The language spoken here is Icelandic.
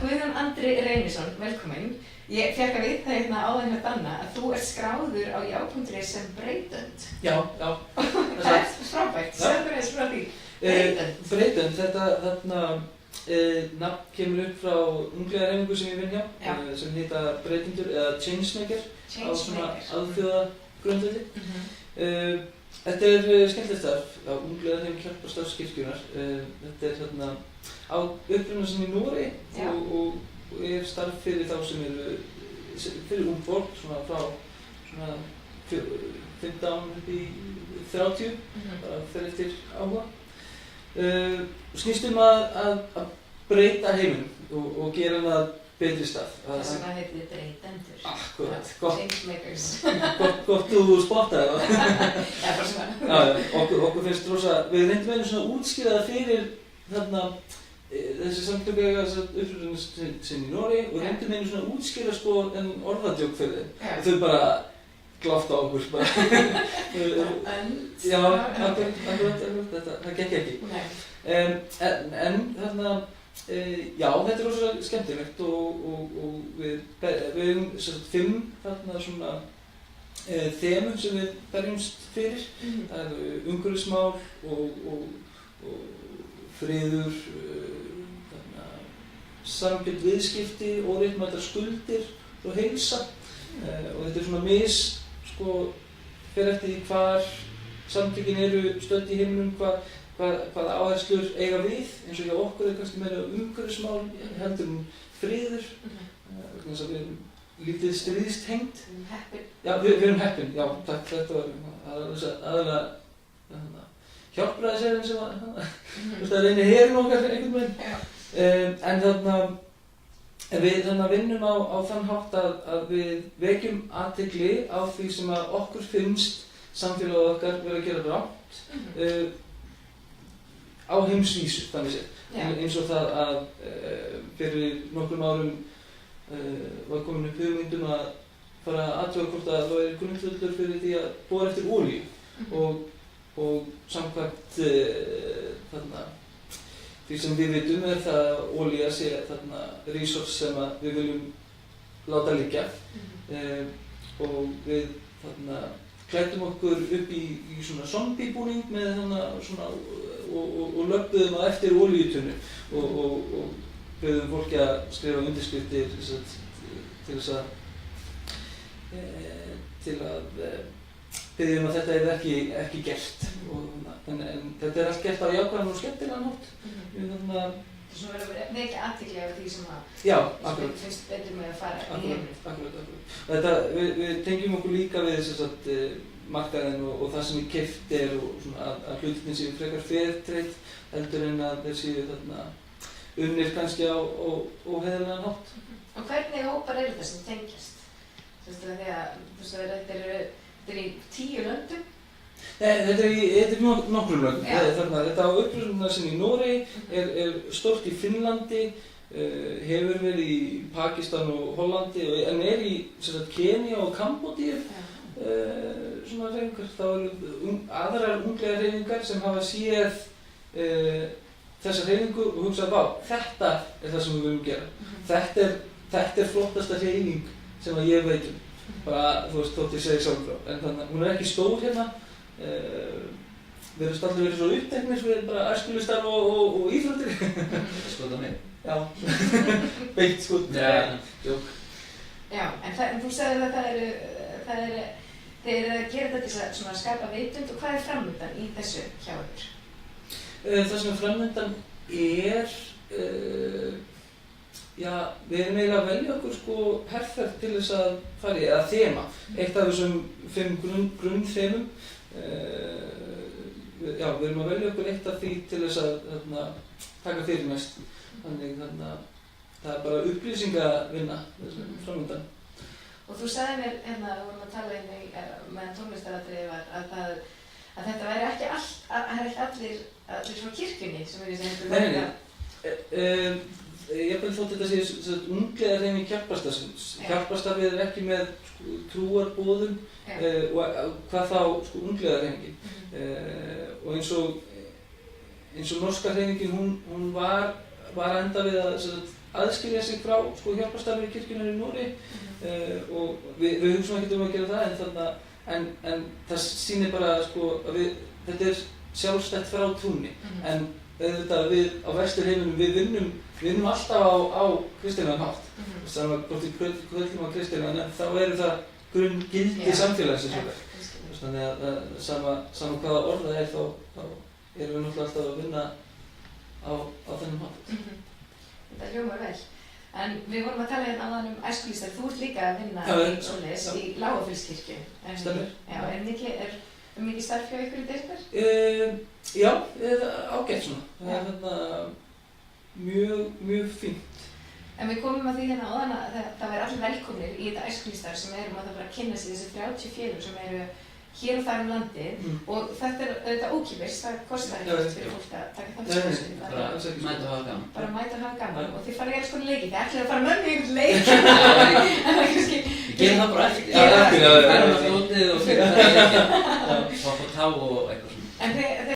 Guðjón Andri Reynisson, velkominn. Ég fékk að vita hérna áðan hjá Danna að þú ert skráður á já.is sem breytund. Já. Það er frábært, segðu mér eins frá því. Breytund, þetta nafn kemur upp frá ungliðahreyfingu sem ég vinn hjá, sem heita breytundur eða changemaker á svona alþjóðagrundvelli. Þetta skemmtilegt starf á ungliðahreyfingu Hjálparstarfskirkjunnar. Þetta hérna á uppruna sinni í Noregi og starf fyrir þá sem eru fyrir ung fólk, svona frá svona 15 upp í 30, bara fyrir eftir áhuga. Snýst að breyta heiminum og gera hann að betri stað. Þess vegna heitir þið breytendur. Akkurat, Changemakers. Gott þú spottaði það. Já, bara svona. Já, okkur finnst rosa, við reyndum einu svona útskýra það fyrir þarna þessi samtök eiga uppruna sinn í Noregi og reyndum einu svona útskýra sko en orðadjók fyrir þeim. Þau bara glátt á okkur bara. Já, akkurat, það gekk ekki. En þarna, já, þetta er rosa skemmtilegt og við höfum 5 þarna svona þemum sem við berjumst fyrir. Það eru umhverfismál og friður, samgjörn viðskipti, óréttmætar skuldir og heilsa. Og þetta er svona fer eftir því hvar samtökin eru stödd í heiminum, hvað áherslur eiga við, eins og hjá okkur kannski meira umhverfismál heldur friður, vegna þess að við erum lítið stríðstengd. Heppin. Já, við erum heppin, já, takk, þetta var aðalega hjálpræðisherinn sem að reyna herinn okkar einhvern veginn. En við vinnum á þann hátt að við vekjum athygli á því sem að okkur finnst samfélagið okkar vera að gera rangt á heimsvísu, þannig séð. Eins og það að fyrir nokkrum árum var komin upp hugmyndum að fara að athuga hvort að það væri grundvöllur fyrir því að bora eftir olíu og samkvæmt því sem við vitum það að olía sé þarna resource sem að við viljum láta liggja og við þarna klæddum okkur upp í svona zombie-búning með þarna svona og löbbuðum á eftir olíutunnu og bauðum fólki að skrifa undirskriftir til að biðja að þetta ekki gert. En þetta allt gert á jákvæðan og skemmtilegan hátt. Það er svona verið að vekja athygli á því sem finnst betur með að fara í heiminum. Akkurat. Við tengjum okkur líka við markaðinn og það sem keypt og að hlutirnir séu frekar fairtrade heldur en að þeir séu unnir kannski á óheiðarlegan hátt. Og hvernig hópar eru það sem tengjast? Þetta er í 10 löndum? Þetta er í nokkrum löndum. Þetta á uppruna sinni í Noregi, er stórt í Finnlandi, hefur verið í Pakistan og Hollandi en er í Kenía og Kambódíu. Svona hreyfingar. Þá eru aðrar ungliðahreyfingar sem hafa séð þessa hreyfingu og hugsað, vá, þetta er það sem við viljum gera. Þetta er flottasta hreyfing sem að ég veit um. Bara, þú veist, þótt ég segi sjálf frá. En þannig að hún er ekki stór hérna. Við erum allir verið svo uppteknir, við erum bara æskulýstarf og íþróttir. Skota mig. Já, beint skot. Jók. Já, en þú sagði að þeir eru að gera þetta til að skapa vitund og hvað er framundan í þessu hjá ykkur? Það sem er framundan við erum eiginlega að velja okkur herferð til þess að fara í, eða þema. Eitt af þessum 5 grunnþemum. Við erum að velja okkur eitt af því til þess að taka fyrir næst. Þannig það er bara upplýsingavinna framundan. Og þú sagði mér, við vorum að tala með tónlistaratriði að þetta væri ekki allir frá kirkjunni sem eru sem Nei. Jafnvel þótt þetta sé ungliðahreyfing Hjálparstarfsins. Hjálparstarfið er ekki með trúarboðum og hvað þá ungliðahreyfingin. Og eins og norska hreyfingin, hún var var að enda við að aðskilja sig frá sko, hjálparstarfi kirkjunnar í Noregi og við hugsaum ekkert að gera það en það sýnir bara sko, að þetta sjálfstætt frá trúnni en auðvitað við á Vesturheiminum við vinnum alltaf á kristilegan hátt saman hvort við köllum á kristilegan en þá eru það grunngildi samfélagsins þannig að sama hvaða orð það þá erum við náttúrulega alltaf að vinna á þennum hátt. Þetta hljómar vel. En við vorum að tala hérna áðan æskulýðsstarf. Þú ert líka að vinna í svoleiðis í Lágafellskirkju. Stemmer. Já, er mikið starf hjá ykkur í deildar? Já, ágætt svona. Það er mjög fínt. En við komum að því hérna áðan að það væri allir velkomnir í þetta æskulýðsstarf sem erum að það bara kynna sig þessi 30 félög sem eru hér og þar landið og þetta auðvitað ókeypis, það kostar ekkert fyrir fólk að taka þátt í þessu. Bara mæta og hafa gaman. Bara mæta og hafa gaman og þið farið að gera leiki, þið ætlið að fara með mig í einhvern leik. En það kannski... Ég gerum það bara eftir. Það er að flótið og fyrir það leikinn. Fá tá og eitthvað svona.